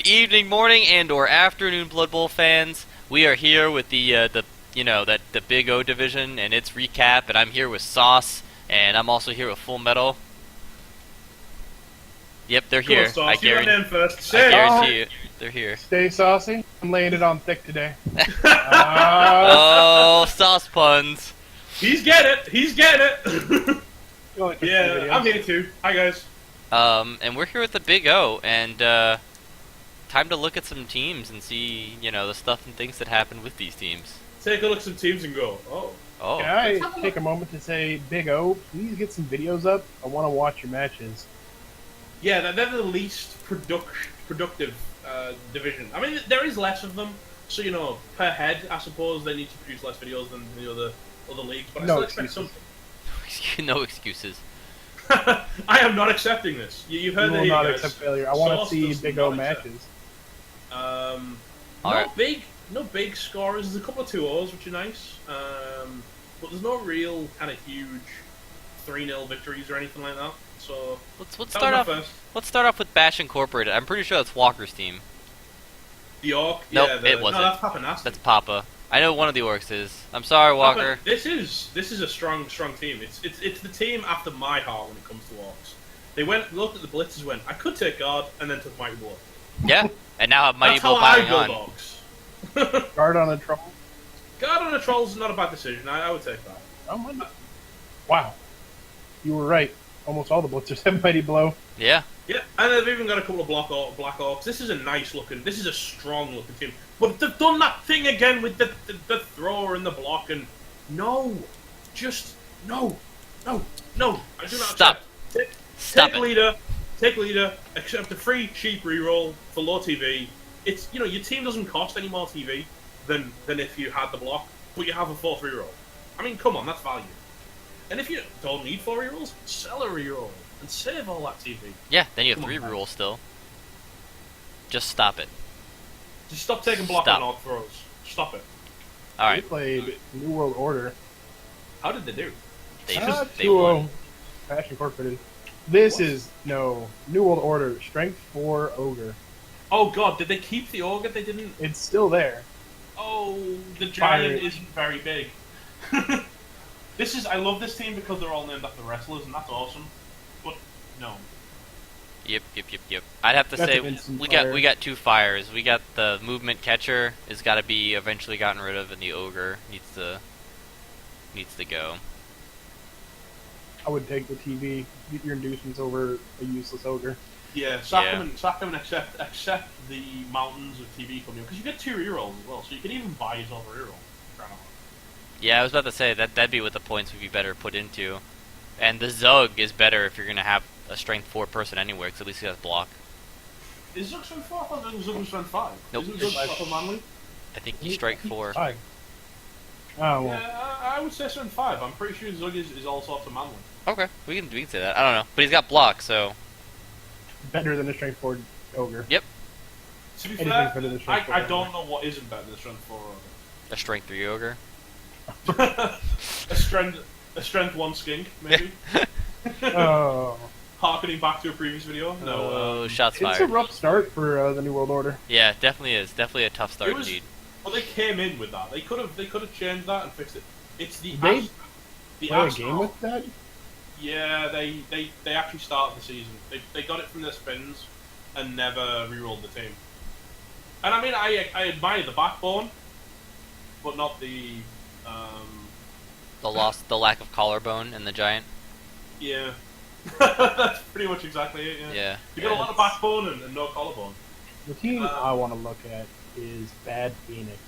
Good evening, morning, and/or afternoon, Blood Bowl fans. We are here with the Big O division and its recap, and I'm here with Sauce, and I'm also here with Full Metal. Yep, they're Cool, here. Sauce. I You went in first. I guarantee you, they're here. Stay saucy. I'm laying it on thick today. Oh, sauce puns. He's getting it. He's getting it. Yeah, I'm here too. Hi guys. And we're here with the Big O, and time to look at some teams and see, the stuff and things that happen with these teams. Take a look at some teams and go. Oh. Can I take a moment to say, Big O, please get some videos up? I want to watch your matches. Yeah, they're the least productive division. I mean, there is less of them, so per head, I suppose they need to produce less videos than the other leagues. But I still expect something. No excuses. I am not accepting this. You've heard that. You will not accept failure. I want to see Big O matches. No big scorers. There's a couple of 2-0s, which are nice. But there's no real kind of huge 3-0 victories or anything like that. So let's start off. Let's start off with Bash Incorporated. I'm pretty sure that's Walker's team. The Orc? Nope, yeah, it wasn't. No, that's Papa Nasty. That's Papa. I know one of the Orcs is. I'm sorry, Walker. Papa, this is a strong team. It's the team after my heart when it comes to Orcs. They looked at the blitzers, went, I could take guard, and then took Mighty Blow. Yeah, and now have Mighty That's Blow how I piling build on. Orcs. Guard on a troll? Guard on a troll is not a bad decision. I would take that. Oh, wow. You were right. Almost all the blitzers have Mighty Blow. Yeah. Yeah, and they've even got a couple of black orcs. This is a strong looking team. But they've done that thing again with the thrower and the block, and no. I do not Stop. accept. Stop it. Take leader, accept a free cheap reroll for low TV. It's your team doesn't cost any more TV than if you had the block, but you have a 4th reroll. I mean, come on, that's value. And if you don't need 4 rerolls, sell a reroll and save all that TV. Yeah, then you have 3 rerolls still. Just stop it. Just stop taking block on all throws. Stop it. Alright. They played New World Order. How did they do? They won. Bash Incorporated. This is New World Order. Strength 4 Ogre. Oh god, did they keep the Ogre? They didn't. It's still there. Oh, the giant isn't very big. I love this team because they're all named after wrestlers, and that's awesome. But no. Yep. I'd have to That's say we got 2 fires. We got the movement catcher has got to be eventually gotten rid of, and the ogre needs to go. I would take the TV. Get your inducements over a useless ogre. Yeah, sack them and accept the mountains of TV from you, because you get 2 rerolls as well, so you can even buy yourself a reroll. Yeah, I was about to say that'd be what the points would be better put into, and the Zug is better if you're gonna have a strength 4 person anywhere, because at least he has block. Is Zug strength 4? I thought Zug was strength 5. Nope. Isn't Zug proper manly? I think you strike 4. 5. Oh, well. Yeah, I would say strength 5. I'm pretty sure Zug is all sorts of manly. Okay, we can say that. I don't know, but he's got block, so Better than a strength 4 ogre. Yep. To be Anything fair, better than strength 4 I ogre. don't know what isn't better than strength 4 a strength 3 ogre. a strength 1 skink, maybe. Oh. Harkening back to a previous video. No. Shots It's fired. a rough start for the New World Order. Yeah, it definitely is. Definitely a tough start indeed. Well, they came in with that. They could have changed that and fixed it. It's the They the play a game with that? Yeah, they actually started the season. They got it from their spins and never re-rolled the team. And I mean, I admire the backbone, but not the the lack of collarbone in the giant. Yeah, that's pretty much exactly it. Yeah. You got a lot of backbone and no collarbone. The team I want to look at is Bad Phoenix.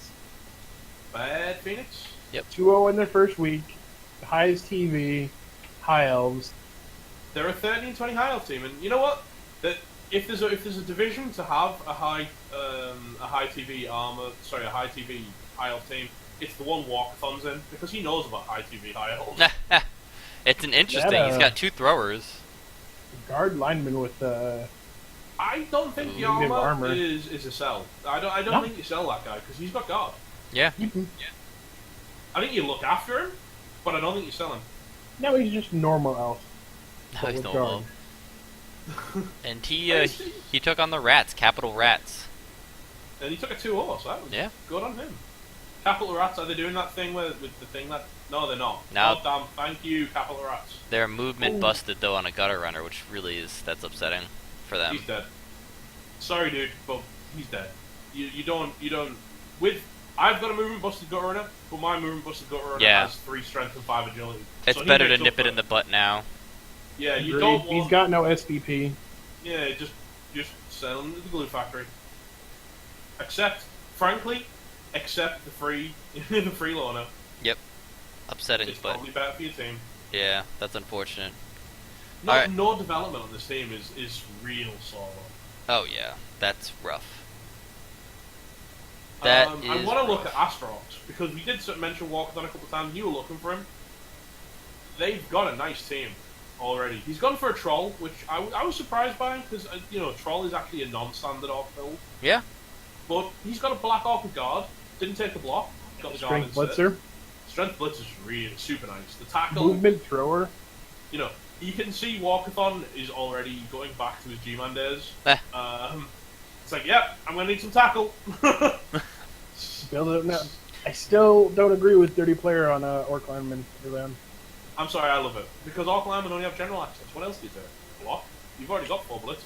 Bad Phoenix. 2-0 in their first week. The highest TV. High Elves. They're a 13-20 high elf team, and you know what? That if there's a division to have a high TV high elf team, it's the one Walkathon's in, because he knows about high TV high elves. It's an interesting. He's got 2 throwers. Guard lineman with I don't think the armor is a sell. I don't think you sell that guy because he's got guard. Yeah. I think you look after him, but I don't think you sell him. No, he's just normal elf. No, he's with no guard. love. And he took on the Rats, Capital Rats. And he took a 2-0, so that was good on him. Capital Rats, are they doing that thing with the thing that... No, they're not. No. Oh, damn, thank you, Capital Rats. Their movement busted, though, on a gutter runner, which really that's upsetting for them. He's dead. Sorry, dude, but he's dead. You don't... I've got a movement busted gutter runner, but my movement busted gutter runner has 3 strength and 5 agility. It's so better to nip it in the butt now. Yeah, you Agreed. don't want... He's got no SVP. Yeah, just sell him to the glue factory. Frankly, accept the free loaner. Yep. Upsetting, It's but... probably better for your team. Yeah, that's unfortunate. No development on this team is real solo. Oh, yeah. That's rough. I want to look at Astrox, because we did mention Walkathon a couple of times, and you were looking for him. They've got a nice team already. He's gone for a Troll, which I was surprised by, because, Troll is actually a non-standard Orc build. Yeah. But he's got a Black Orc with Guard, didn't take the block, got the Guard Strength Blitzer. Strength Blitz is really super nice. The tackle... Movement Thrower. You can see Walkathon is already going back to his G-Man days. It's like, yep, I'm going to need some tackle. Build it up now. I still don't agree with Dirty Player on Orc Lineman for them. I'm sorry, I love it. Because Orc Linemen only have general access. What else do you do? Block? You've already got 4 blitzes.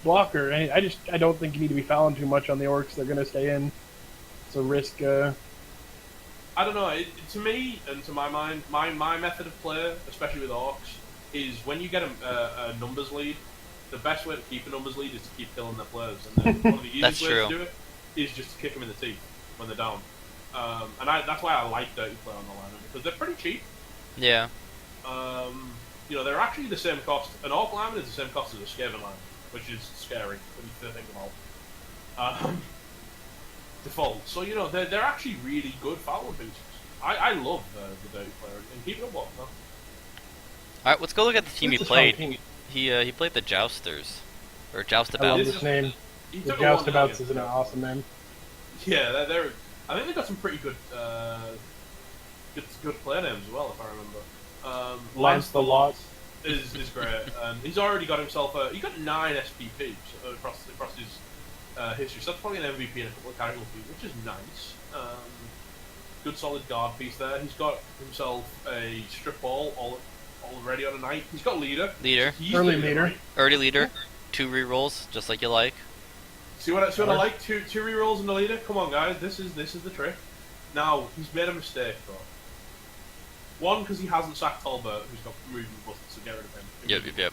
Blocker. I don't think you need to be fouling too much on the Orcs. They're going to stay in. It's a risk. I don't know. To me, and to my mind, my method of play, especially with Orcs, is when you get a numbers lead, the best way to keep a numbers lead is to keep killing their players. And then one of the easiest ways to do it is just to kick them in the teeth when they're down. And that's why I like Dirty Player on the line, because they're pretty cheap. Yeah. They're actually the same cost. An Orc lineman is the same cost as a Skaven lineman, which is scary when you think about default. So they're actually really good fouling boosters. I love the Dirty Player, and keep it up, man. All right, let's go look at the team he played. Team. He played the Jousters, or I love Joustabouts. this name. He The took a 1 Joustabouts million. is an awesome name. Yeah, they're. I think they've got some pretty good player names as well, if I remember. Lance the Lot. is great, and he's already got himself he got 9 SPPs across his history. So that's probably an MVP and a couple of casualties, which is nice. Good solid guard piece there. He's got himself a strip ball already on a night. He's got leader. Early leader. Early leader. 2 rerolls, just like you like. See what I like? Two rerolls in the leader. Come on, guys. This is the trick. Now he's made a mistake though. One, because he hasn't sacked Tolbert, who's got movement buttons, so get rid of him. Yep.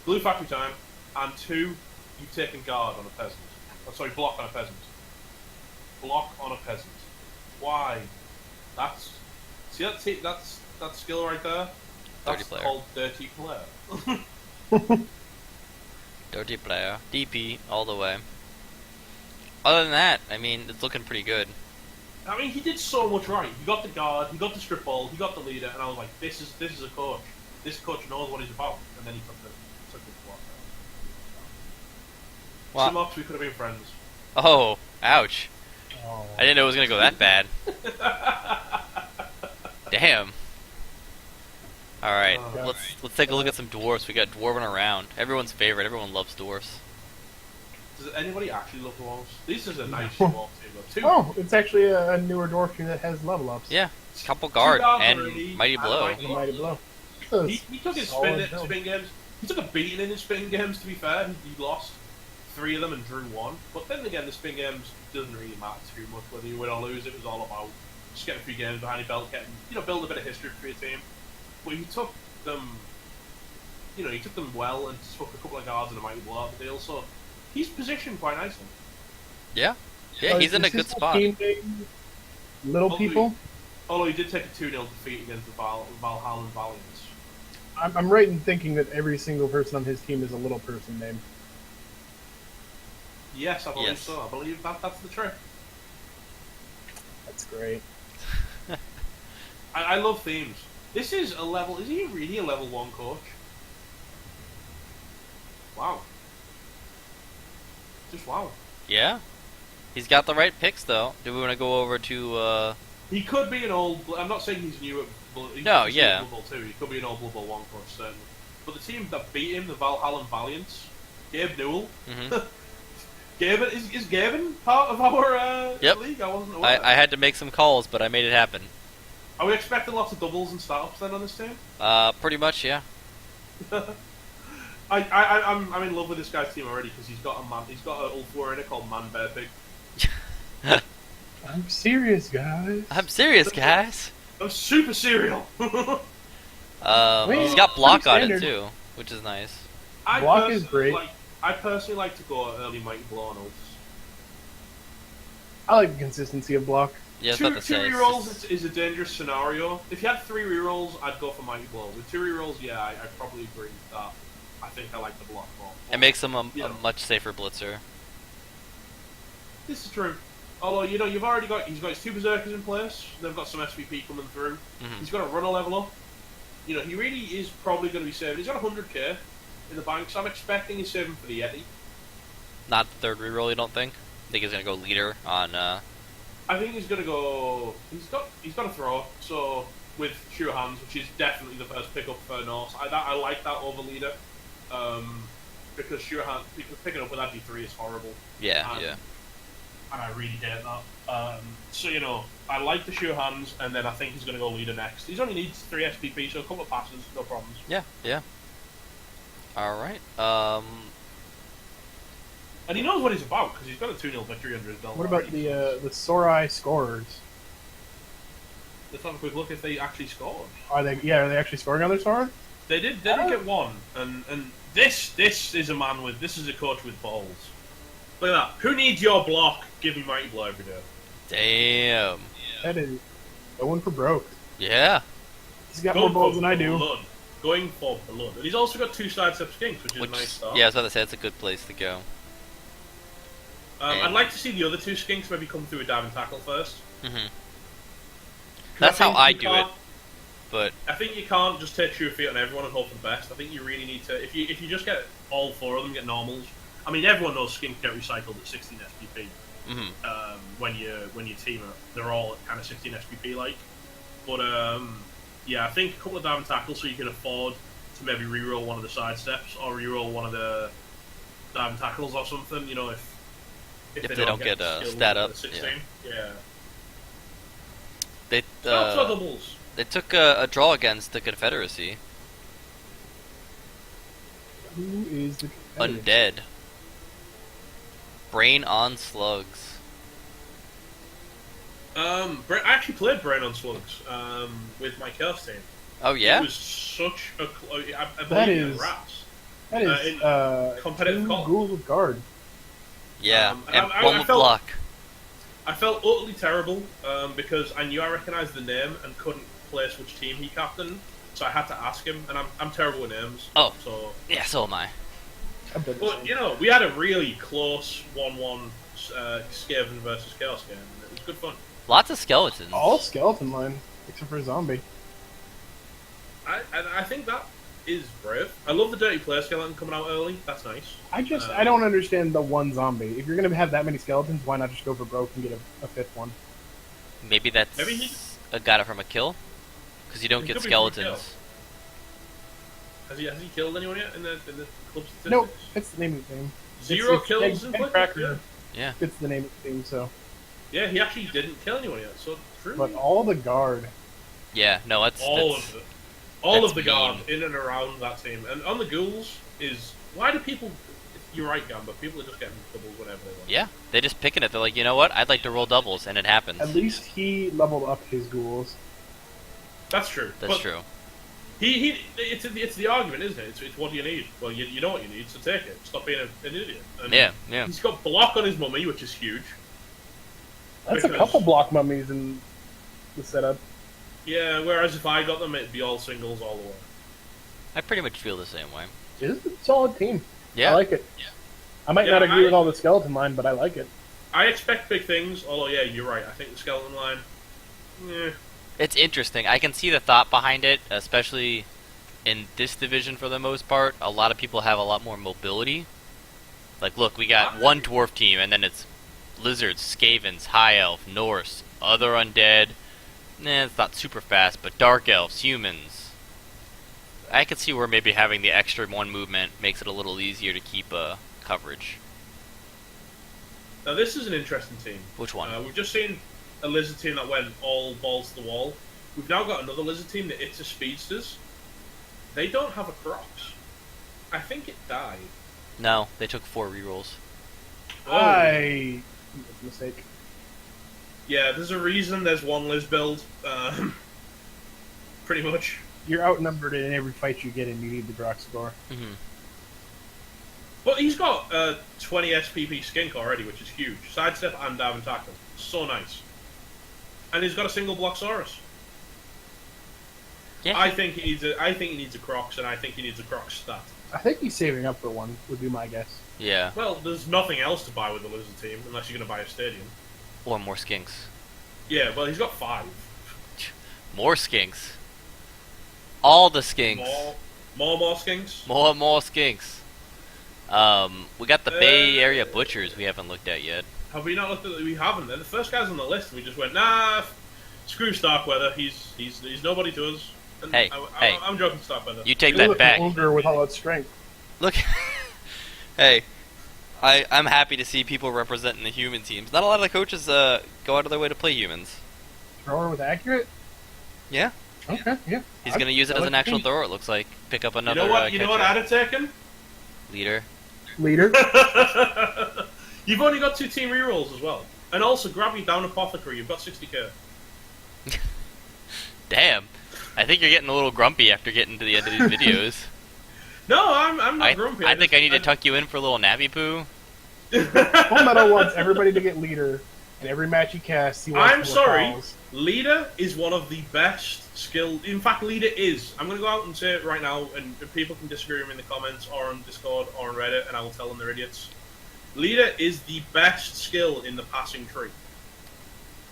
Blue factory time. And 2, you've taken guard on a peasant. Oh, sorry, block on a peasant. Block on a peasant. Why? That's that skill right there. Dirty That's player. called dirty player. Dirty Player. DP, all the way. Other than that, I mean, it's looking pretty good. I mean, he did so much right. He got the guard, he got the strip ball, he got the leader, and I was like, this is a coach. This coach knows what he's about. And then he took the block. Wow. Simox, we could have been friends. Oh, ouch. Oh. I didn't know it was going to go that bad. Damn. Alright, Oh. let's take a look at some dwarves. We got dwarven around. Everyone's favorite. Everyone loves dwarves. Does anybody actually love dwarves? This is a nice dwarf team, though. Oh, it's actually a newer dwarf team that has level ups. Yeah, couple guard guards and already, mighty and blow. mighty- The Mighty Blow. He took his Solid spin games. He took a beating in his spin games, to be fair. He lost 3 of them and drew 1. But then again, the spin games doesn't really matter too much whether you win or lose. It was all about just getting a few games behind your belt, build a bit of history for your team. But he took them, he took them well and took a couple of guards and a mighty blow out the deal. So he's positioned quite nicely. Yeah, he's in a good spot. Little people. Although he did take a 2-0 defeat against the Valhalla Valiants. I'm right in thinking that every single person on his team is a little person name. Yes, I believe Yes. so. I believe that's the trick. That's great. I love themes. This is a level. Is he really a level 1 coach? Wow. Just wow. Yeah, he's got the right picks though. Do we want to go over to? He could be an old. I'm not saying he's new at. No, yeah. Blood Bowl 2. He could be an old Blood Bowl 1 coach, certainly. but the team that beat him, the Valhalla Valiants, Gabe Newell. Hmm. Gaben is Gaben part of our Yep. league? I wasn't aware. I had to make some calls, but I made it happen. Are we expecting lots of doubles and startups then on this team? Pretty much, yeah. I'm in love with this guy's team already because he's got an Ultra in it called Man Bear Pig. I'm serious, guys. I'm serious, guys. I'm super serial. He's got block pretty on it standard. too, which is nice. Block is great. I personally like to go early Mighty Blow on ults. I like the consistency of block. Yeah, I was Two about to say. rerolls is a dangerous scenario. If you had 3 rerolls, I'd go for Mighty Blow. With 2 rerolls, yeah, I probably agree with that. I think I like the block more. It makes him a Yeah. much safer blitzer. This is true. Although, you know, he's got his 2 Berserkers in place. They've got some SVP coming through. Mhm. He's got a runner level up. You know, he really is probably going to be saving. He's got 100k in the bank, so I'm expecting he's saving for the Yeti. Not the third reroll, you don't think? Think he's gonna go leader on, I think he's going to go... He's got a throw, so with sure hands, which is definitely the first pickup for Norse. I like that over leader. Because sure hand, because picking up with that D3 is horrible. yeah, And- yeah. And I really hate that. So, you know, I like the sure hands, and then I think he's going to go leader next. He only needs 3 SPP, so a couple of passes, no problems. Yeah, yeah. Alright, And he knows what he's about, because he's got a 2-0 victory under his belt. What about already. the Sorai scorers? Let's have a quick look if they actually scored. Are they actually scoring on their Sora? They did get one, and this is a coach with balls. Look at that. Who needs your block? Give me Mighty Blow every day. damn. That is going for broke. Yeah. He's got Going more balls for than I do. blood. Going for blood. And he's also got 2 sidestep skinks, which is a nice start. Yeah, I was about to say, that's a good place to go. I'd like to see the other 2 skinks maybe come through a dive and tackle first. Hmm. That's how I do it, but... I think you can't just take sure feet on everyone and hope for the best. I think you really need to... If you just get all 4 of them, get normals... I mean, everyone knows skinks get recycled at 16 SPP. Mhm. When you team up, they're all at kind of 16 SPP like. But yeah, I think a couple of dive and tackles so you can afford to maybe reroll one of the side steps or reroll one of the dive and tackles or something. You know, if If they don't get, skilled stat at up, 16, yeah. yeah. They Also doubles. they took a draw against the Confederacy. Who is the Undead. Brain on Slugs. I actually played Brain on Slugs with my Chaos team. Oh yeah? It was such a I That believe in is- Rats. That is in competitive 2 call. ghouls with guard. Yeah, and and I one with felt- block. I felt utterly terrible because I knew I recognised the name and couldn't place which team he captained, so I had to ask him, and I'm terrible with names. Oh. So, Yeah, so am I. I've done the but same. you know, we had a really close 1-1 Skaven versus Chaos game. And it was good fun. Lots of skeletons. All skeleton line, except for zombie. I think that is brave. I love the Dirty Play skeleton coming out early. That's nice. I don't understand the one zombie. If you're gonna have that many skeletons, why not just go for broke and get a 5th one? Maybe that's Maybe he- got it from a kill? Because you don't It get could be from a skeletons. Has he killed anyone yet in the club statistics? Nope, it's the name of the game. 0 It's kills in Egg Click? Cracker. Yeah. It's the name of the game, so. Yeah, he actually didn't kill anyone yet. So true. But all the guard. Yeah, no, that's... all that's of it. All that's of the guard mean. in and around that team. And on the ghouls is... Why do people... You're right, Gamba. People are just getting doubles whenever they want. Yeah, they just picking it. They're like, you know what? I'd like to roll doubles, and it happens. At least he leveled up his ghouls. That's true. That's But true. It's the argument, isn't it? It's what do you need? Well, you know what you need, so take it. Stop being an idiot. And Yeah, yeah. He's got block on his mummy, which is huge. That's a Because- couple block mummies in the setup. Yeah, whereas if I got them, it'd be all singles all the way. I pretty much feel the same way. It's a solid team. Yeah. I like it. I might Yeah, not agree I- with all the skeleton line, but I like it. I expect big things, although, yeah, you're right. I think the skeleton line... It's interesting. I can see the thought behind it, especially in this division for the most part. A lot of people have a lot more mobility. Like, look, we got one dwarf team, and then it's lizards, skavens, high elf, Norse, other undead. It's not super fast, but dark elves, humans. I could see where maybe having the extra one movement makes it a little easier to keep coverage. Now this is an interesting team. Which one? We've just seen a lizard team that went all balls to the wall. We've now got another lizard team, the It's a Speedsters. They don't have a Crocs. I think it died. No, they took 4 rerolls. I mistake. Yeah, there's a reason there's one Liz build. Pretty much. You're outnumbered in every fight you get in. You need the Grok score. Mm-hmm. But he's got 20 SPP skink already, which is huge. Sidestep and dive and tackle. So nice. And he's got a single block Saurus. Yeah. I think he needs a Crocs, and I think he needs a Crocs stat. I think he's saving up for one. Would be my guess. Yeah. Well, there's nothing else to buy with the Lizard team unless you're going to buy a stadium. Or more skinks. Yeah, well, he's got 5. More skinks. All the skinks. More skinks. More skinks. We got the Bay Area Butchers we haven't looked at yet. Have we not looked at it? We haven't. They're the first guys on the list, and we just went, nah, screw Starkweather. He's nobody to us. And Hey, I'm joking, Starkweather. You take You that look back. older with all that strength. Look. Hey, I'm happy to see people representing the human teams. Not a lot of the coaches go out of their way to play humans. Thrower with accurate? Yeah. Okay, yeah. He's going to use it as an actual thrower, it looks like. Pick up another You know what I'd have taken? leader. Leader. You've only got 2 team rerolls as well. And also, grab your down apothecary. You've got 60k. Damn. I think you're getting a little grumpy after getting to the end of these videos. No, I'm not grumpy. I think I need to tuck you in for a little nappy poo. Full Metal wants everybody to get leader, and every match he casts, he wants I'm more sorry. calls. Leader is one of the best skilled. In fact, Leader is. I'm going to go out and say it right now, and people can disagree with me in the comments or on Discord or on Reddit, and I will tell them they're idiots. Leader is the best skill in the passing tree.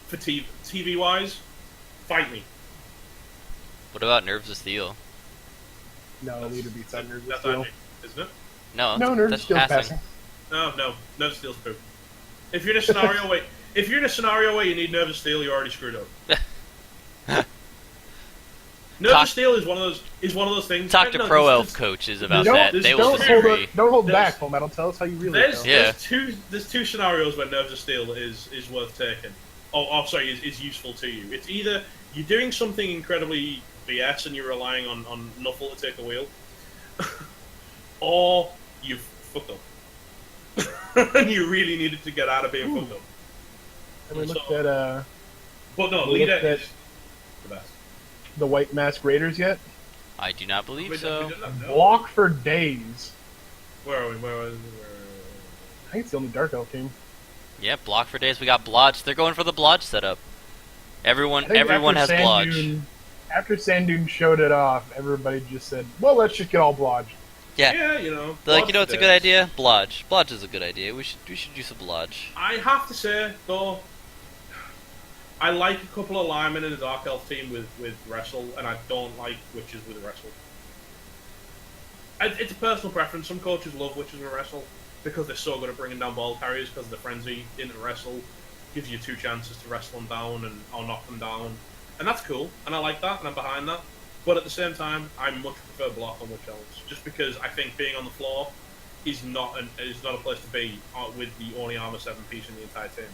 For TV wise, fight me. What about Nerves of Steel? No, leader beats out Nerves of That's Steel. actually, isn't it? No, No, Nerves of that's Steel passing. No, Nerve of Steel's poop. If you're in a scenario where you need Nerve of Steel, you're already screwed up. Nerve of Steel is one of those things. Talk to Pro Elf coaches about that. They will disagree. Don't hold There's- back, Full Metal. Tell us how you really feel. There's two scenarios where Nerves of Steel is worth taking. Sorry, is useful to you. It's either you're doing something incredibly BS and you're relying on Nuffle to take a wheel, or you've fucked up. And you really needed to get out of being fucked up. And we looked at But no, we Leader looked at is the best. the White Mask Raiders yet. I do not believe We so. did not know. Block for days. Where are we? I think it's the only Dark Elf team. Yeah, block for days. We got Blodge. They're going for the Blodge setup. I Everyone think has after Blodge. Sandune- After Sandoon showed it off, everybody just said, well, let's just get all Blodge. Yeah. Yeah, you know. They're like, Blodge you know, it's a for good days. idea. Blodge. Blodge is a good idea. We should do some Blodge. I have to say, though, I like a couple of linemen in a Dark Elf team with Wrestle, and I don't like Witches with Wrestle. It's a personal preference. Some coaches love Witches with Wrestle because they're so good at bringing down ball carriers because the frenzy into Wrestle gives you 2 chances to wrestle them down or knock them down. And that's cool, and I like that, and I'm behind that. But at the same time, I much prefer block on Witch Elves, just because I think being on the floor is not a place to be with the only armor 7 piece in the entire team.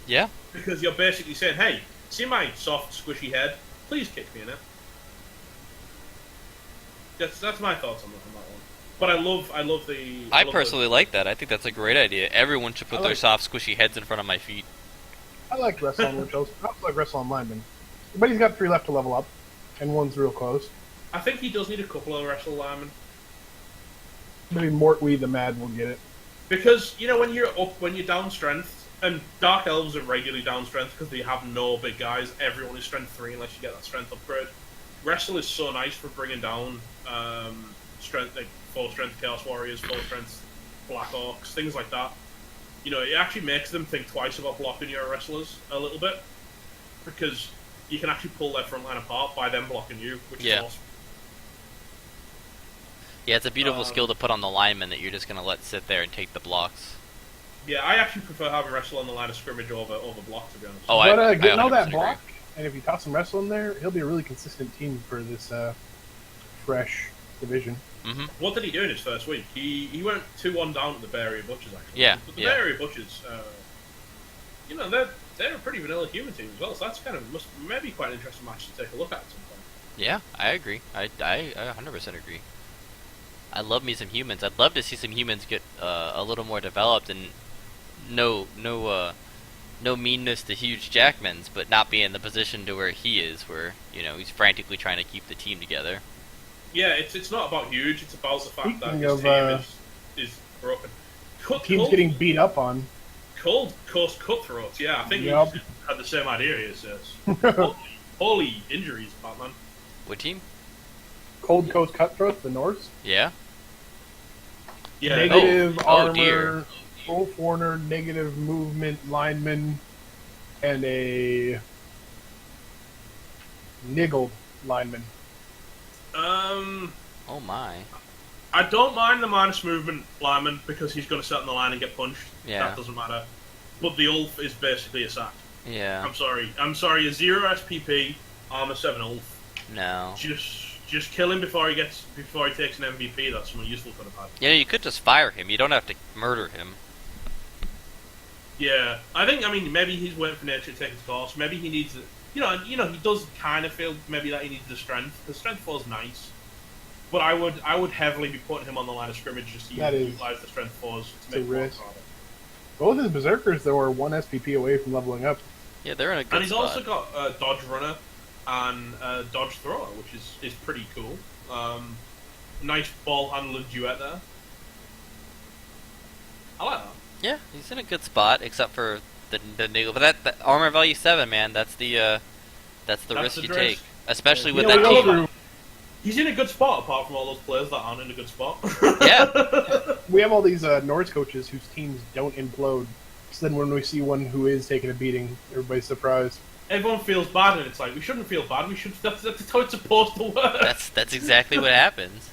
Yeah. Because you're basically saying, hey, see my soft, squishy head? Please kick me in it. That's my thoughts on that one. But I love the... I personally like that. I think that's a great idea. Everyone should put their soft, squishy heads in front of my feet. I like Wrestle on Witch Elves. I also like Wrestle on Lineman. But he's got 3 left to level up, and 1's real close. I think he does need a couple of wrestle linemen. Maybe Mortwee the Mad will get it. Because, you know, when you're down strength, and Dark Elves are regularly down strength because they have no big guys, everyone is strength 3 unless you get that strength upgrade. Wrestle is so nice for bringing down strength, like 4 strength Chaos Warriors, 4 strength Black Orcs, things like that. You know, it actually makes them think twice about blocking your wrestlers a little bit, because you can actually pull their front line apart by them blocking you, which is awesome. Yeah, it's a beautiful skill to put on the lineman that you're just going to let sit there and take the blocks. Yeah, I actually prefer having Wrestle on the line of scrimmage over block, to be honest. Oh, But I getting all 100% that agree. block, and if you toss some Wrestle in there, he'll be a really consistent team for this fresh division. Mm-hmm. What did he do in his first week? He went 2-1 down to the Bay Area Butchers, actually. Yeah, But the yeah. Bay Area Butchers, they're a pretty vanilla human team as well, so that's kind of maybe quite an interesting match to take a look at some point. Yeah, I agree. I 100% agree. I love me some humans. I'd love to see some humans get a little more developed and no meanness to huge Jackmans, but not be in the position to where he is, where he's frantically trying to keep the team together. Yeah, it's not about huge. It's about the fact that Speaking his of, team is broken. Team's getting beat up on. Cold Coast Cutthroats. Yeah, I think Yep. we had the same idea as holy injuries, Batman. What team? Cold Coast Cutthroats, the Norse. Yeah. Yeah, Negative Oh armor, dear. full foreigner, negative movement lineman, and a niggled lineman. Oh my. I don't mind the minus movement lineman because he's going to sit on the line and get punched. Yeah. That doesn't matter. But the Ulf is basically a sack. Yeah. I'm sorry. A 0 SPP, armor 7 Ulf. No. Just kill him before he takes an MVP. That's something useful for the pad. You could just fire him. You don't have to murder him. Yeah, I mean, maybe he's waiting for nature to take his course. Maybe he needs, he does kind of feel maybe that he needs the strength. The strength 4 is nice, but I would heavily be putting him on the line of scrimmage just to utilize the strength 4s to make risk. it harder. Both his berserkers though are 1 SPP away from leveling up. Yeah, they're in a good And he's spot. also got Dodge Runner and Dodge Thrower, which is pretty cool. Nice ball handler duet there. I like that. Yeah, he's in a good spot, except for the niggle. But that armor value 7, man, that's the risk the you risk. take, especially with You know, that we team. also- He's in a good spot, apart from all those players that aren't in a good spot. Yeah. We have all these Norse coaches whose teams don't implode. So then when we see one who is taking a beating, everybody's surprised. Everyone feels bad, and it's like we shouldn't feel bad. That's how it's supposed to work. That's exactly what happens.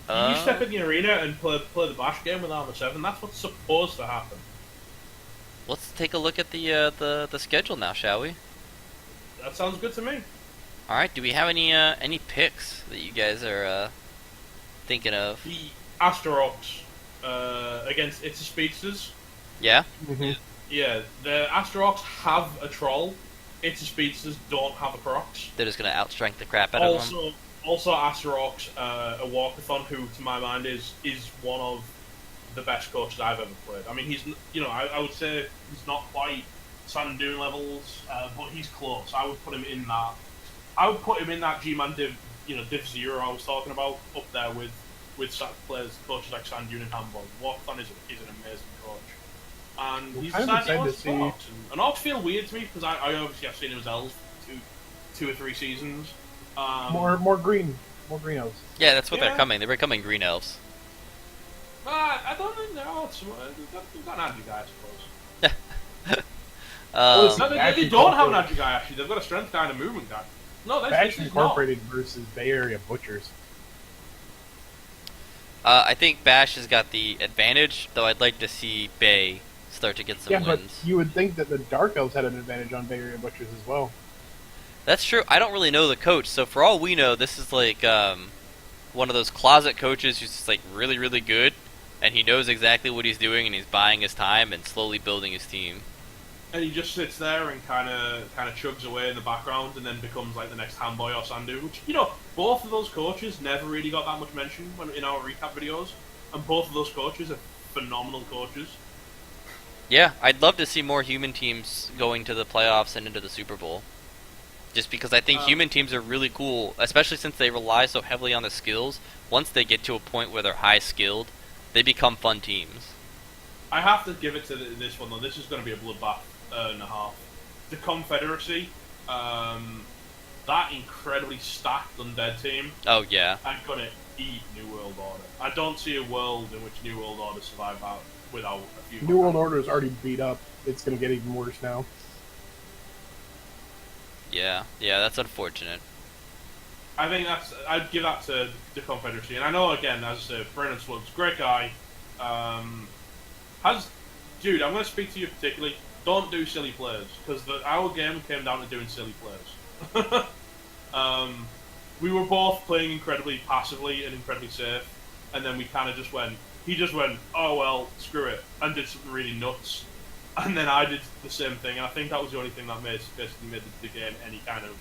You step in the arena and play the bash game with armor 7. That's what's supposed to happen. Let's take a look at the schedule now, shall we? That sounds good to me. All right. Do we have any picks that you guys are thinking of? The Astarox against It's a Speedsters. Yeah. Mm-hmm. Yeah, the Astarox have a troll. It's a Speedsters don't have a Crocs. They're just gonna outstrength the crap out of them. Also Astarox, a walkathon who, to my mind, is one of the best coaches I've ever played. I mean, he's I would say he's not quite Sand Dune levels, but he's close. I would put him in that. I would put him in that G-Man Div, Div 0 I was talking about, up there with players, coaches like Sand Dune and Handball. Walkathon is an amazing coach. And he's kind of decided he excited wants to to see- Orcs. And Orcs feel weird to me because I obviously have seen him as elves for two or three seasons. More green elves. Yeah, that's what Yeah. they're coming. They're becoming green elves. I don't know. They've got an Agi guy, I suppose. Well, No, they Actually, don't have an Incorporated. Agi guy, actually. They've got a strength guy and a movement guy. No, that's Faction Incorporated versus Bay Area Butchers. I think Bash has got the advantage, though I'd like to see Bay start to get some Yeah, but wins. you would think that the Dark Elves had an advantage on Bay Area Butchers as well. That's true. I don't really know the coach, so for all we know, this is like one of those closet coaches who's just like really, really good, and he knows exactly what he's doing, and he's buying his time and slowly building his team. And he just sits there and kind of chugs away in the background, and then becomes like the next Handboy or Sandu. Which both of those coaches never really got that much mention in our recap videos, and both of those coaches are phenomenal coaches. Yeah, I'd love to see more human teams going to the playoffs and into the Super Bowl. Just because I think human teams are really cool, especially since they rely so heavily on the skills. Once they get to a point where they're high skilled, they become fun teams. I have to give it to this one though. This is going to be a bloodbath and a half. The Confederacy, that incredibly stacked undead team, Oh yeah. I'm going to eat New World Order. I don't see a world in which New World Order survive out without a few. New World Order is already beat up. It's going to get even worse now. Yeah, that's unfortunate. I think I'd give that to the Confederacy. And I know, again, as I said, Brennan Slugs, great guy. Dude, I'm going to speak to you particularly. Don't do silly plays, because our game came down to doing silly plays. we were both playing incredibly passively and incredibly safe, and then we kind of just went. He just went, oh well, screw it, and did something really nuts, and then I did the same thing. And I think that was the only thing that basically made the game any kind of,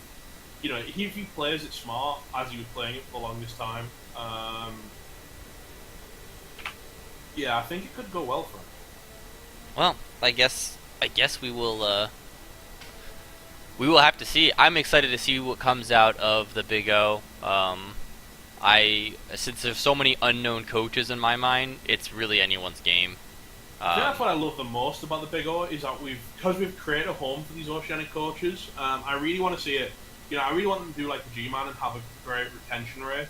if he plays it smart as he was playing it for the longest time. Yeah, I think it could go well for him. Well, I guess we will have to see. I'm excited to see what comes out of the Big O. Since there's so many unknown coaches in my mind, it's really anyone's game. I think that's what I love the most about the Big O is that because we've created a home for these Oceanic coaches. I really want to see it. I really want them to do like the G-Man and have a great retention rate.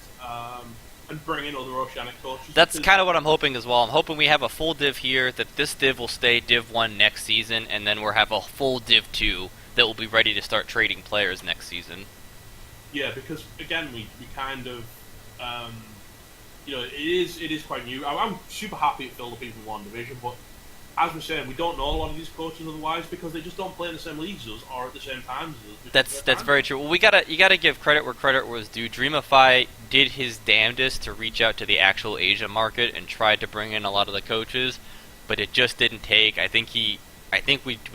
And bring in other Oceanic coaches. That's kind of what I'm hoping as well. I'm hoping we have a full Div here, that this Div will stay Div 1 next season, and then we'll have a full Div 2 that will be ready to start trading players next season. Yeah, because again, we kind of, it is quite new. I'm super happy it filled up even one division, but as we're saying, we don't know a lot of these coaches otherwise because they just don't play in the same leagues as us or at the same time as us. That's very true. Well, you gotta give credit where credit was due. Dreamify did his damnedest to reach out to the actual Asia market and tried to bring in a lot of the coaches, but it just didn't take. I think we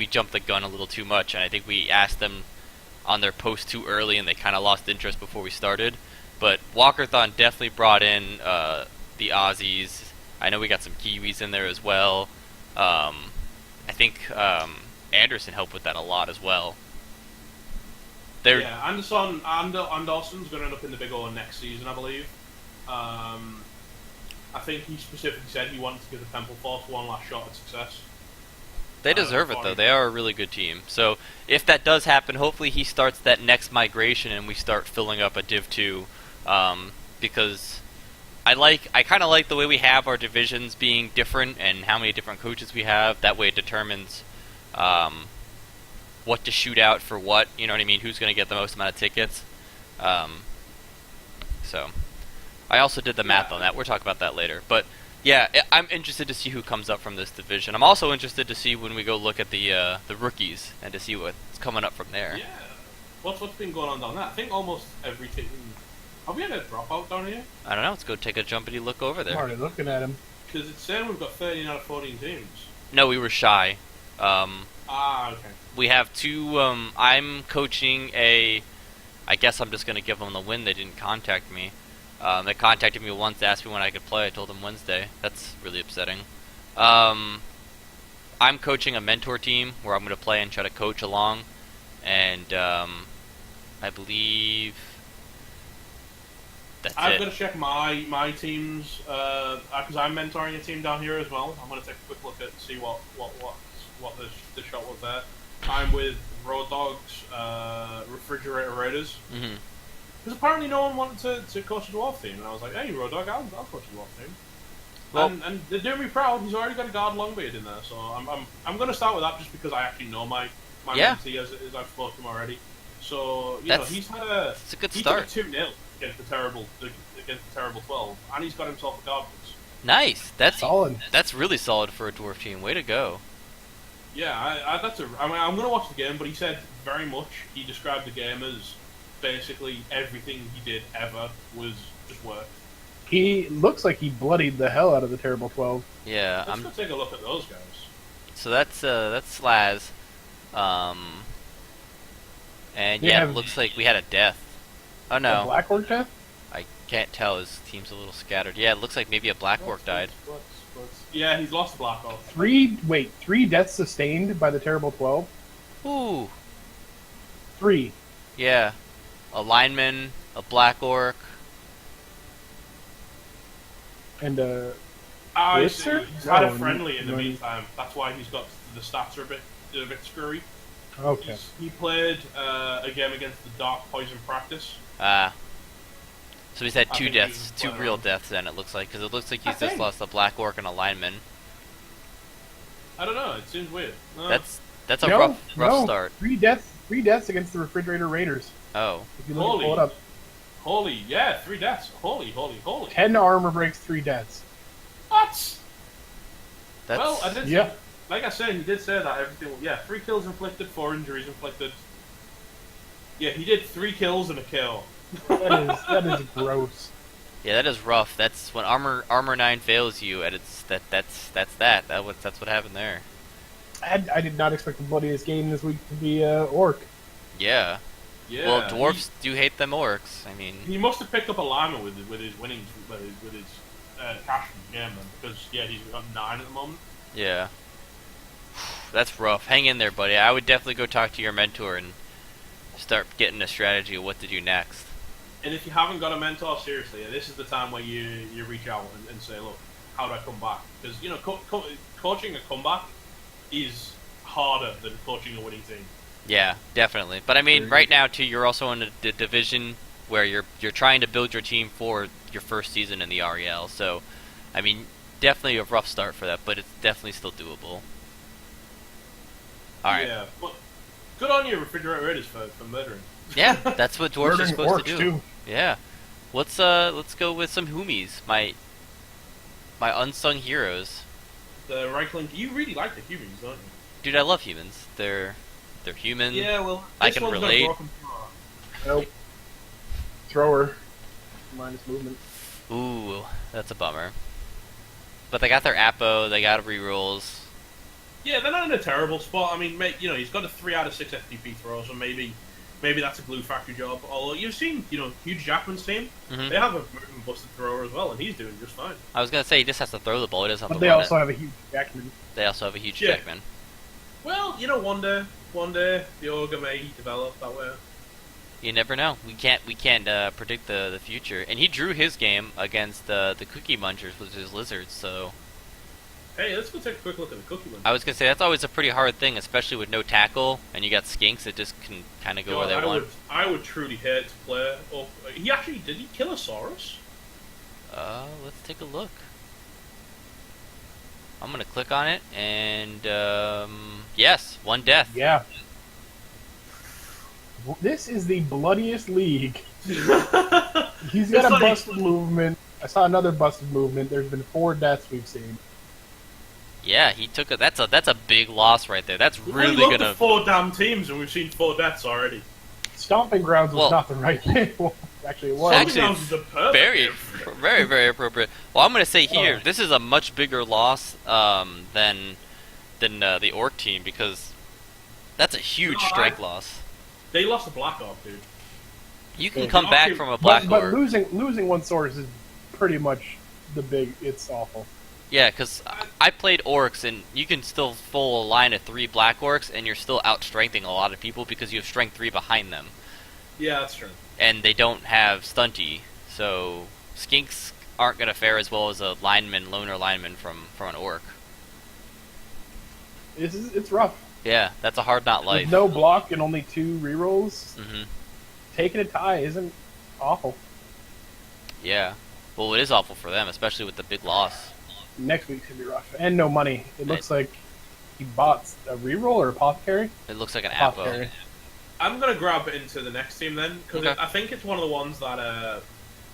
jumped the gun a little too much, and I think we asked them on their post too early, and they kind of lost interest before we started. But Walkerthon definitely brought in the Aussies. I know we got some Kiwis in there as well. I think Anderson helped with that a lot as well. Yeah, Anderson's going to end up in the Big O next season, I believe. I think he specifically said he wanted to give the Temple Force one last shot at success. They deserve it, though. They are a really good team. So if that does happen, hopefully he starts that next migration and we start filling up a Div 2. Because I kind of like the way we have our divisions being different and how many different coaches we have. That way it determines what to shoot out for what, you know what I mean? Who's going to get the most amount of tickets. So I also did the math on that. We'll talk about that later. But yeah, I'm interested to see who comes up from this division. I'm also interested to see when we go look at the rookies and to see what's coming up from there. Yeah. What's been going on down there? I think almost every team. Have we had a dropout down here? I don't know. Let's go take a jumpity look over there. I'm already looking at him. Because it's saying we've got 13 out of 14 teams. No, we were shy. Okay. We have two. I'm coaching a. I guess I'm just gonna give them the win. They didn't contact me. They contacted me once, asked me when I could play. I told them Wednesday. That's really upsetting. I'm coaching a mentor team where I'm gonna play and try to coach along, and I believe that's I've it. got to check my teams because I'm mentoring a team down here as well. I'm going to take a quick look at see what the shot was there. I'm with Road Dogs, Refrigerator Raiders. Mm-hmm. Because apparently no one wanted to coach the Dwarf team, and I was like, "Hey, Road Dog, I'll coach the Dwarf team." Well, and they're doing me proud. He's already got a guard Longbeard in there, so I'm going to start with that just because I actually know my mentee as I've spoken to him already. So he's had it's a good start. He took a 2-0 against the terrible 12, and he's got himself a guard boost. Nice. That's solid. That's really solid for a dwarf team. Way to go. Yeah, I'm going to watch the game, but he said very much. He described the game as basically everything he did ever was just work. He looks like he bloodied the hell out of the terrible 12. Yeah, Let's go take a look at those guys. So that's Slaz. And yeah, it looks like we had a death. Oh no. A Black Orc death? I can't tell. His team's a little scattered. Yeah, it looks like maybe a Black Orc died. Yeah, he's lost the Black Orc. 3 deaths sustained by the terrible 12? Ooh. 3. Yeah. A lineman, a Black Orc. And He's had a friendly in the meantime. That's why he's got the stats are a bit screwy. Okay. He played a game against the Dark Poison Practice. So he's had 2 deaths, 2 real deaths then it looks like, because it looks like he's just lost a Black Orc and a lineman. I don't know, it seems weird. That's a rough start. 3 deaths against the Refrigerator Raiders. Oh. If you look, pull it up. 3 deaths. Holy. 10 armor breaks, 3 deaths. What? That's... Well, I did. Yeah. Like I said, he did say that everything. Yeah, 3 kills inflicted, 4 injuries inflicted. Yeah, he did 3 kills and a KO. That is gross. Yeah, that is rough. That's when armor 9 fails you, and that's what happened there. I did not expect the bloodiest game this week to be Orc. Yeah. Yeah. Well, dwarfs do hate them orcs. I mean, He must have picked up a lineman with his winnings with his cash from the game, then, because yeah, he's got 9 at the moment. yeah. That's rough. Hang in there, buddy. I would definitely go talk to your mentor and start getting a strategy of what to do next. And if you haven't got a mentor, seriously, this is the time where you reach out and say, look, how do I come back? Because coaching a comeback is harder than coaching a winning team. Yeah, definitely. But I mean, right now too, you're also in a division where you're trying to build your team for your first season in the REL. So, I mean, definitely a rough start for that, but it's definitely still doable. All right. Yeah, but good on you, Refrigerator Raiders, for murdering. Yeah, that's what dwarves are Murdering supposed to orcs, do. too. Yeah. Let's go with some Humies, my unsung heroes. The Reichling, you really like the humans, don't you? Dude, I love humans. They're human. Yeah, well, I this can one's got a relate. broken thrower. Nope. Thrower. Minus movement. Ooh, that's a bummer. But they got their Apo, they got rerolls. Yeah, they're not in a terrible spot. I mean, he's got a 3 out of 6 FTP throw, so maybe that's a glue factory job. Although you've seen, Hugh Jackman's team, Mhm. they have a moving busted thrower as well, and he's doing just fine. I was gonna say he just has to throw the ball. He doesn't have But to they run also it. have a huge Jackman. They also have a huge Yeah. Jackman. Well, one day the Ogre may develop that way. You never know. We can't predict the future. And he drew his game against the Cookie Munchers with his lizards. So Hey, let's go take a quick look at the Cookie One. I was gonna say that's always a pretty hard thing, especially with no tackle and you got skinks that just can kind of go where they want. I would truly hate to play. Oh, did he kill a Saurus? Let's take a look. I'm gonna click on it, and yes, 1 death. Yeah. This is the bloodiest league. He's got It's a like- busted movement. I saw another busted movement. There's been 4 deaths we've seen. Yeah, he took a. That's a big loss right there. That's We really looked gonna. at 4 damn teams, and we've seen 4 deaths already. Stomping Grounds was Well- not the right thing. Actually, it was. Actually, Stomping Grounds is the perfect very, game for it. very, very appropriate. Well, I'm gonna say here, Oh. this is a much bigger loss than the Orc team because that's a huge No, strength loss. They lost a Black Orc, dude. You can Yeah. come back Okay, from a Black but Orc. losing one source is pretty much it's awful. Yeah, because I played Orcs, and you can still full a line of 3 Black Orcs, and you're still out-strengthing a lot of people because you have Strength 3 behind them. Yeah, that's true. And they don't have Stunty, so Skinks aren't going to fare as well as a loner lineman from an Orc. It's rough. Yeah, that's a hard not life. With no block and only 2 rerolls, Hmm. taking a tie isn't awful. Yeah. Well, it is awful for them, especially with the big loss. Next week's gonna be rough. And no money. It looks like he bought a reroll or apothecary. It looks like an Apo. Apothecary. I'm gonna grab into the next team then, because Okay. I think it's one of the ones that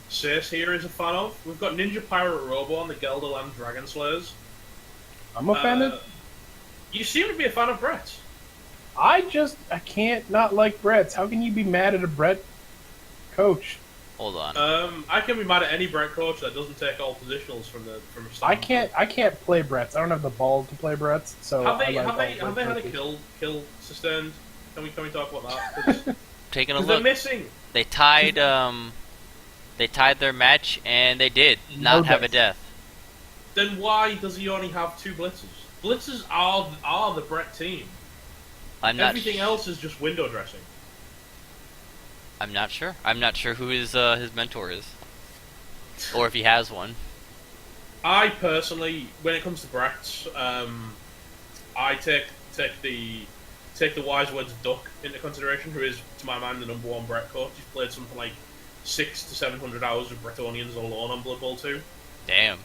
Circe here is a fan of. We've got Ninja Pirate Robo on the Gelderland Dragon Slayers. I'm offended. You seem to be a fan of Brett's. I can't not like Brett's. How can you be mad at a Brett coach? Hold on. I can be mad at any Brett coach that doesn't take all positionals from a I stand. can't play Brett's. I don't have the balls to play Brett's. So Have they I like have they all have they had a coaches. kill sustained? Can we talk about that? Taking a Because they're look. missing. They tied their match, and they did No not have a death. death. Then why does he only have 2 blitzes? Blitzes are the Brett team. I'm not. Everything else is just window dressing. I'm not sure. I'm not sure who his mentor is, or if he has one. I personally, when it comes to Brett's, I take the wise words of Duck into consideration, who is, to my mind, the number 1 Brett coach. He's played something like 600 to 700 hours of Brettonians alone on Blood Bowl 2. Damn.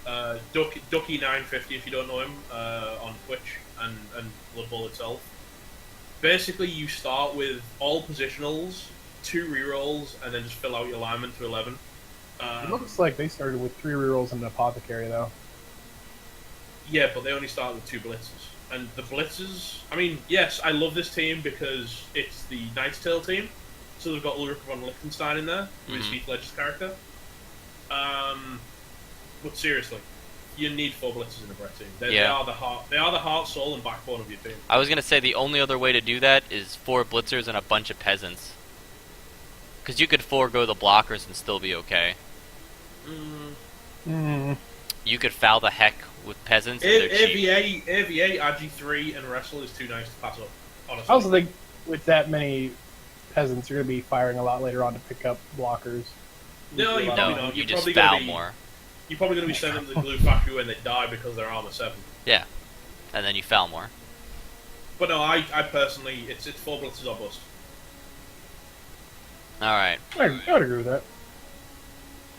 Ducky950, if you don't know him, on Twitch and Blood Bowl itself. Basically, you start with all positionals, 2 rerolls, and then just fill out your lineman to 11. It looks like they started with 3 rerolls and an apothecary though. Yeah, but they only start with 2 blitzes. And the blitzes, I mean, yes, I love this team because it's the Knight's Tale team, So they've got Ulrich von Liechtenstein in there, who is Mhm. Heath Ledger's character. But seriously, you need 4 blitzers in a Brett team. They Yeah. are the heart. They are the heart, soul, and backbone of your team. I was gonna say the only other way to do that is 4 blitzers and a bunch of peasants. Because you could forego the blockers and still be okay. You could foul the heck with peasants and they're cheap. AVA, RG3, and Wrestle is too nice to pass up. Honestly. I also think with that many peasants, you're going to be firing a lot later on to pick up blockers. No, you probably No, not. you You're just probably foul gonna be, more. You're probably going to be sending them to the glue factory when they die because they're armor 7. Yeah. And then you foul more. But no, I personally, it's 4 blitzers or bust. Alright. I would agree with that.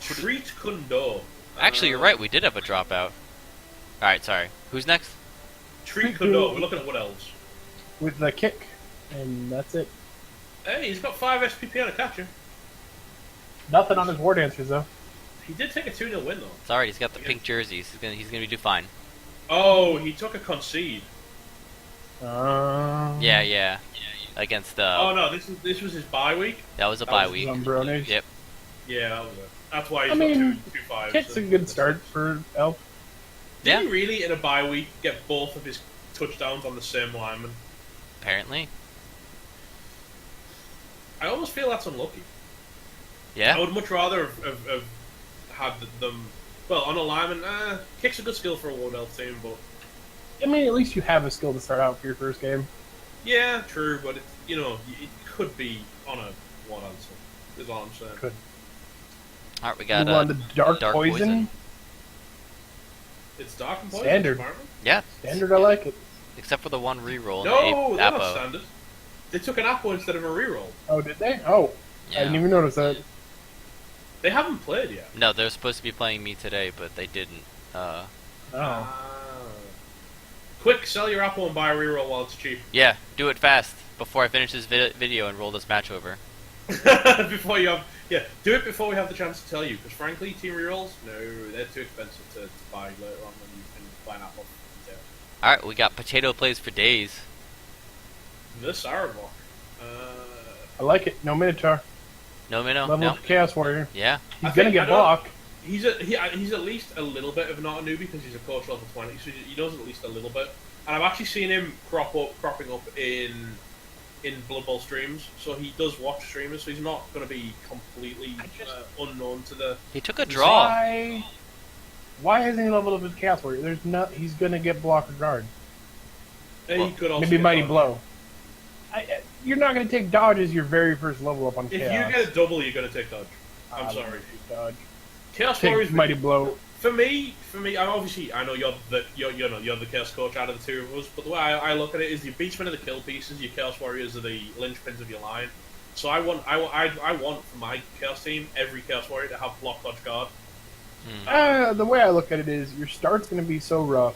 Treat Kundo. Actually, you're right, we did have a dropout. Alright, sorry. Who's next? Treat Kundo. We're looking at what else. With the kick, and that's it. Hey, he's got 5 SPP on a catcher. Nothing on his war dancers though. He did take a 2-0 win though. It's alright, he's got the pink jerseys. He's gonna do fine. Oh, he took a concede. Yeah. Against Oh no, this was his bye week. that was a that bye was week. Zombroni. Yep. Yeah, that was it. That's why he's I got mean, 2 5s. Kick's a good start for Elf. Did Yeah. he really in a bye week get both of his touchdowns on the same lineman? Apparently. I almost feel that's unlucky. Yeah. I would much rather have had them. Well, on a lineman, kick's a good skill for a World Elf team, but I mean, at least you have a skill to start out for your first game. yeah, true. But it could be on a one answer. Is all I'm saying. Could. Alright, we got Move on to Dark Poison. Poison. It's dark and poison. Standard. Department? Yeah. Standard, I like it. Except for the one reroll. No, the they're Apo. not standard. They took an Apo instead of a reroll. Oh, did they? Oh, I didn't even notice that. They haven't played yet. No, they're supposed to be playing me today, but they didn't. Oh. Quick, sell your Apo and buy a reroll while it's cheap. Yeah, do it fast before I finish this video and roll this match over. Before you have, do it before we have the chance to tell you. Because frankly, team rerolls, no, they're too expensive to buy later on when you can buy an Apple. Alright, we got potato plays for days. The Sarabok. I like it. No Minotaur. No minnow? Level No? up Chaos Warrior. Yeah. He's gonna get block. He's at least a little bit of not a newbie because he's a coach level 20, so he knows at least a little bit. And I've actually seen him cropping up in Blood Bowl streams, so he does watch streamers, so he's not going to be completely unknown to the. He took a draw. Why hasn't he leveled up his Chaos Warrior? There's not. He's gonna get block or guard. He could also Maybe get Mighty dodge. Blow. You're not gonna take dodge as your very first level up on If Chaos. you get a double, you're going to take dodge. I'm I sorry. would take Dodge. Chaos Warriors. Take Mighty Blow. For me, I know you're the Chaos coach out of the two of us, but the way I look at it is your Beastmen are the kill pieces, your Chaos Warriors are the linchpins of your line. So I want for my Chaos team every Chaos Warrior to have block, dodge, guard. The way I look at it is your start's gonna be so rough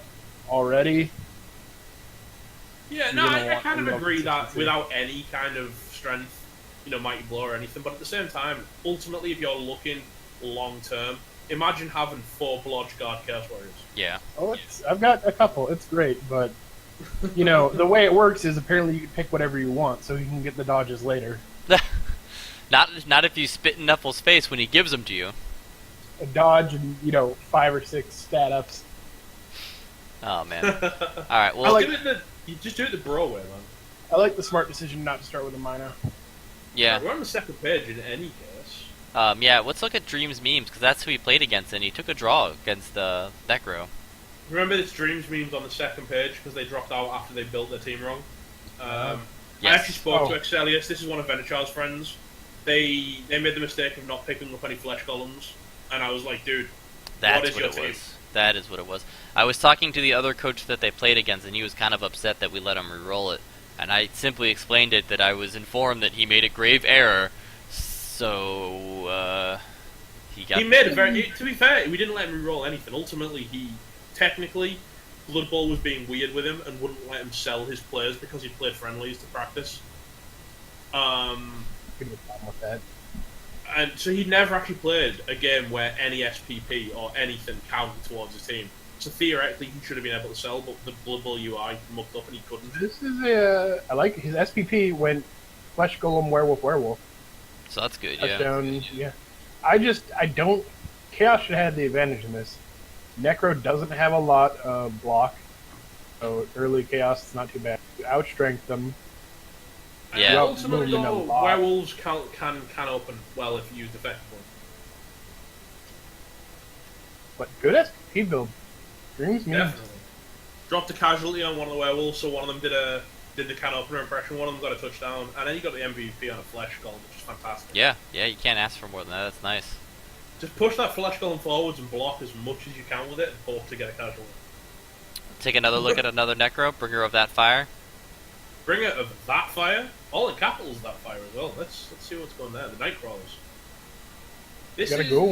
already. Yeah, no, I kind of agree that without any kind of strength, Mighty Blow or anything, but at the same time, ultimately, if you're looking long term, imagine having 4 blodge guard Chaos Warriors. Yeah. Oh, I've got a couple. It's great, but the way it works is apparently you can pick whatever you want, so you can get the dodges later. Not if you spit in Nuffle's face when he gives them to you. A dodge and 5 or 6 stat ups. Oh man. Alright, well You just do it the bro way, man. I like the smart decision not to start with a Mina. yeah. We're on the second page in any case. Yeah, let's look at Dreams memes, because that's who he played against, and he took a draw against Necro. Remember this Dreams memes on the second page because they dropped out after they built their team wrong? I Yes. actually spoke to Excelius. This is one of Venechar's friends. They made the mistake of not picking up any flesh golems, and I was like, dude, That's what is your it team? was. That is what it was. I was talking to the other coach that they played against, and he was kind of upset that we let him re-roll it. And I simply explained it that I was informed that he made a grave error, so He made a very. To be fair, we didn't let him re-roll anything. Ultimately, he technically Blood Bowl was being weird with him and wouldn't let him sell his players because he played friendlies to practice. Could be a problem with that. And so he'd never actually played a game where any SPP or anything counted towards his team. So theoretically, he should have been able to sell, but the Blood Bowl UI mucked up and he couldn't. This is I like his SPP went Flesh Golem Werewolf. So that's good, yeah. Touchdown, yeah. I don't. Chaos should have the advantage in this. Necro doesn't have a lot of block, so early Chaos is not too bad. You outstrength them. Yeah. You Ultimately, outmove them a though, lot. werewolves can open well if used effectively. But good SPP build. Brings me. Definitely. Dropped a casualty on one of the werewolves, so one of them did the can opener impression. One of them got a touchdown, and then you got the MVP on a flesh golem, which is fantastic. Yeah, you can't ask for more than that. That's nice. Just push that flesh golem forwards and block as much as you can with it, and hope to get a casualty. Take another look at another Necro, bringer of that fire. Bringer of that fire, all in capitals that fire as well. Let's see what's going there. The night crawlers. This Gotta is, go.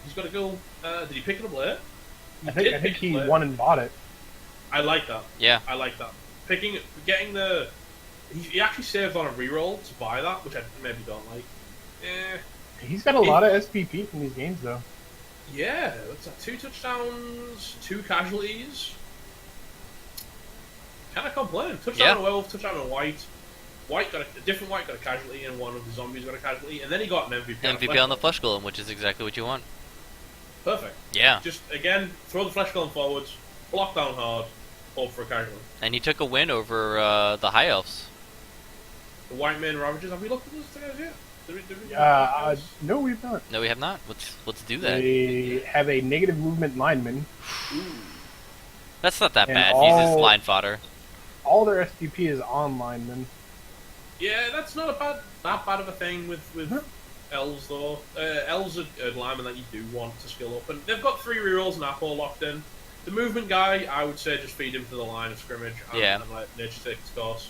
He's got to go. Did he pick it up late? I think he won and bought it. I like that. Yeah. I like that. Getting the. He actually saved on a reroll to buy that, which I maybe don't like. He's got a lot of SPP from these games, though. Yeah, what's that? 2 touchdowns, 2 casualties. Can I complain? Touchdown on a werewolf, touchdown on a white. Different white got a casualty, and one of the zombies got a casualty, and then he got an MVP. MVP on the flesh golem, which is exactly what you want. Perfect. Yeah. Just again, throw the flesh golem forwards, block down hard, hope for a casualty. And he took a win over the High Elves. The white man ravages. Have we looked at those guys yet? Did we No, we've not. No, we have not. Let's do that. They have a negative movement lineman. Ooh. That's not that And bad. He's just all- line fodder. All their SPP is on linemen. Yeah, that's not that bad of a thing with elves though. Elves are a lineman that you do want to skill up, and they've got 3 rerolls and Apple locked in. The movement guy, I would say, just feed him to the line of scrimmage and let nature take its course.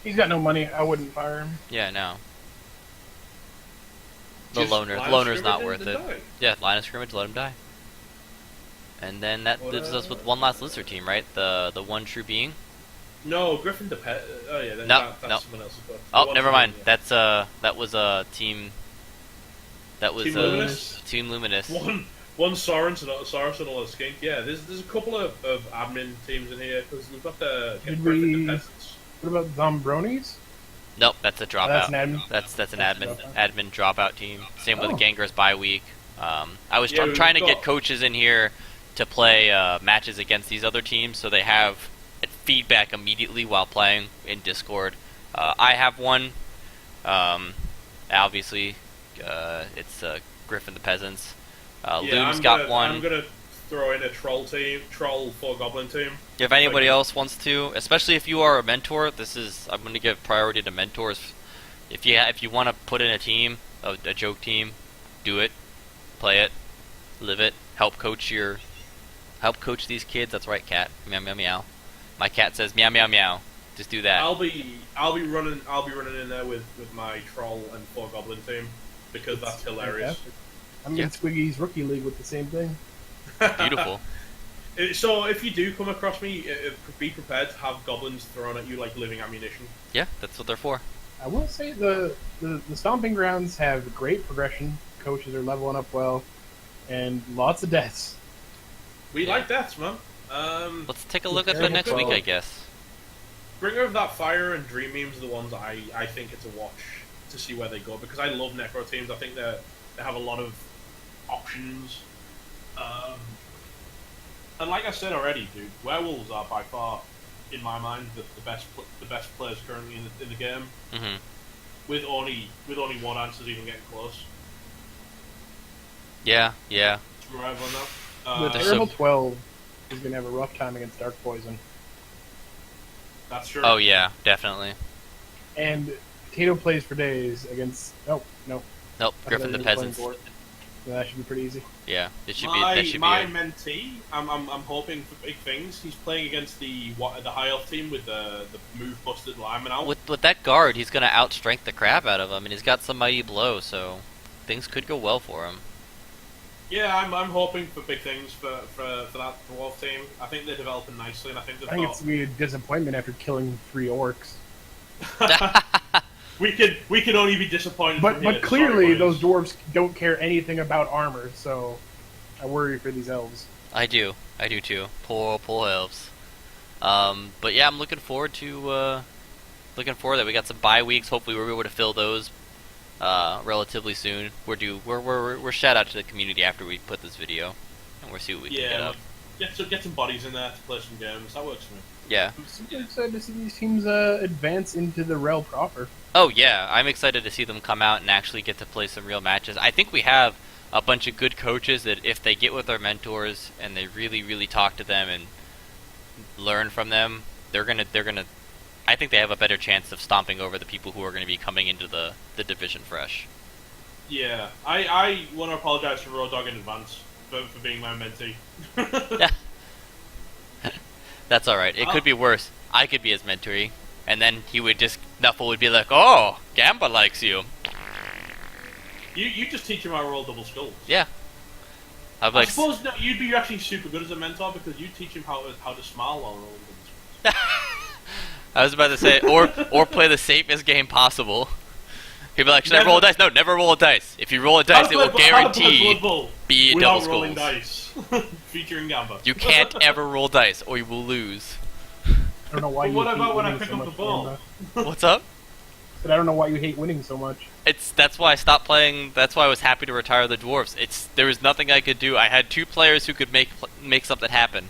He's got no money. I wouldn't fire him. Yeah, no. The Just line of loner's not scrimmage worth and it. die. Yeah, line of scrimmage, let him die. And then that leaves us with one last lizard team, right? The one true being. No, Griffin Depet. Oh yeah, that's No. someone else's book. Oh, never mind. That was a team. That was Team Luminous? Team Luminous. One Saurus and a lot of Skink. Yeah, there's a couple of admin teams in here because we've got the Did Griffin we- Depets. What about Zombronis? Nope, that's a dropout. That's an admin. That's an That's admin a admin dropout team. Same with Oh. Gengar's bye week. I'm Yeah, trying to we've get got- coaches in here to play matches against these other teams, so they have feedback immediately while playing in Discord. I have one. Obviously, it's Griffin the Peasants. Loom's got one. I'm gonna throw in a troll 4 goblin team. If anybody else wants to, especially if you are a mentor, I'm going to give priority to mentors. If you want to put in a team, a joke team, do it, play it, live it, help coach these kids. That's right, cat. Meow meow meow. My cat says meow meow meow. Just do that. I'll be running in there with my troll and 4 goblin team because that's hilarious. Fantastic. I'm in Squiggy's rookie league with the same thing. Beautiful. So if you do come across me, be prepared to have goblins thrown at you like living ammunition. Yeah, that's what they're for. I will say the stomping grounds have great progression. Coaches are leveling up well, and lots of deaths. We like deaths, man. Let's take a look at the next week, I guess. Bringer of that fire and Dream Memes are the ones I think it's a watch to see where they go because I love Necro teams. I think they have a lot of options. And like I said already, dude, werewolves are by far, in my mind, the best players currently in the game. Mm-hmm. With only one answers even getting close. Yeah. To arrive on that. The They're Terrible so- 12 is going to have a rough time against Dark Poison. That's true. Oh yeah, definitely. And Tato plays for days against... Nope. Nope, Griffin the Peasants. So that should be pretty easy. Yeah, it should My be. mentee, I'm hoping for big things. He's playing against the high elf team with the move busted lineman out. With that guard, he's gonna outstrength the crap out of him, and he's got some mighty blow, so things could go well for him. Yeah, I'm hoping for big things for that dwarf team. I think they're developing nicely, and I think I think it's going to be a disappointment after killing 3 orcs. we could only be disappointed. But from here. clearly Sorry, those boys. dwarves don't care anything about armor, so I worry for these elves. I do too. Poor elves. But yeah, I'm looking forward that we got some bye weeks. Hopefully, we're able to fill those relatively soon. We're shout out to the community after we put this video, and we'll see what we can get up. Get some bodies in there to play some games. That works for me. Yeah. I'm excited to see these teams advance into the Rel proper. Oh yeah, I'm excited to see them come out and actually get to play some real matches. I think we have a bunch of good coaches that if they get with their mentors and they really, really talk to them and learn from them, they're gonna. I think they have a better chance of stomping over the people who are going to be coming into the division fresh. Yeah, I want to apologize to Raw Dog in advance for being my mentee. Yeah. That's all right. It could be worse. I could be his mentor, and then he would just Nuffle would be like, "Oh, Gamba likes you." You just teach him how to roll double skulls. Yeah. I suppose no, you'd be actually super good as a mentor because you teach him how to smile while rolling double skulls. I was about to say, or play the safest game possible. He'd be like, "Should I roll a dice?" No, never roll a dice. If you roll a dice, it will guarantee be a double rolling skulls. dice. Featuring Gamba. You can't ever roll dice, or you will lose. I don't know why. But what about when I pick up the ball? What's up? But I don't know why you hate winning so much. That's why I stopped playing. That's why I was happy to retire the dwarves. There was nothing I could do. I had 2 players who could make something happen,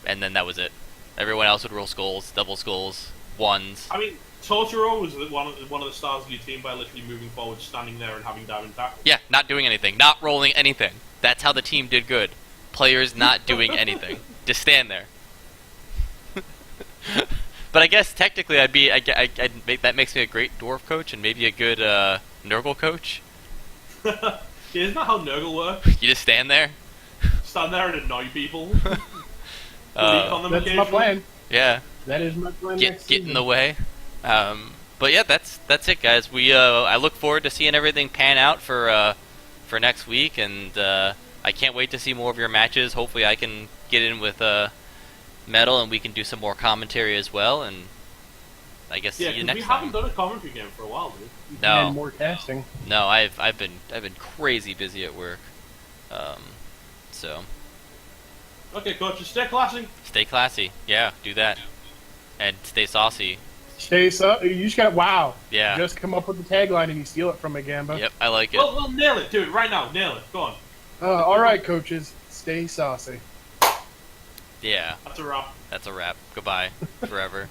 and then that was it. Everyone else would roll skulls, double skulls, ones. I mean, Torturo was one of the stars of your team by literally moving forward, standing there, and having diving tackles. Yeah, not doing anything, not rolling anything. That's how the team did good. Players not doing anything, just stand there. But I guess technically I'd make, that makes me a great dwarf coach and maybe a good Nurgle coach. Yeah, isn't that how Nurgle works? You just stand there. Stand there and annoy people. That's my plan. Yeah. That is my plan. Get in the way. But yeah, that's it, guys. I look forward to seeing everything pan out for next week, and I can't wait to see more of your matches. Hopefully, I can get in with Metal, and we can do some more commentary as well. And I guess see you next time. We haven't done a commentary game for a while, dude. No. And more casting. No, I've been crazy busy at work. So. Okay, coaches, stay classy. Stay classy. Yeah, do that. And stay saucy. You just got wow. Yeah. Just come up with the tagline and you steal it from me, Gamba. Yep, I like it. Well, nail it. Do it right now. Nail it. Go on. All right, coaches. Stay saucy. Yeah. That's a wrap. That's a wrap. Goodbye. Forever.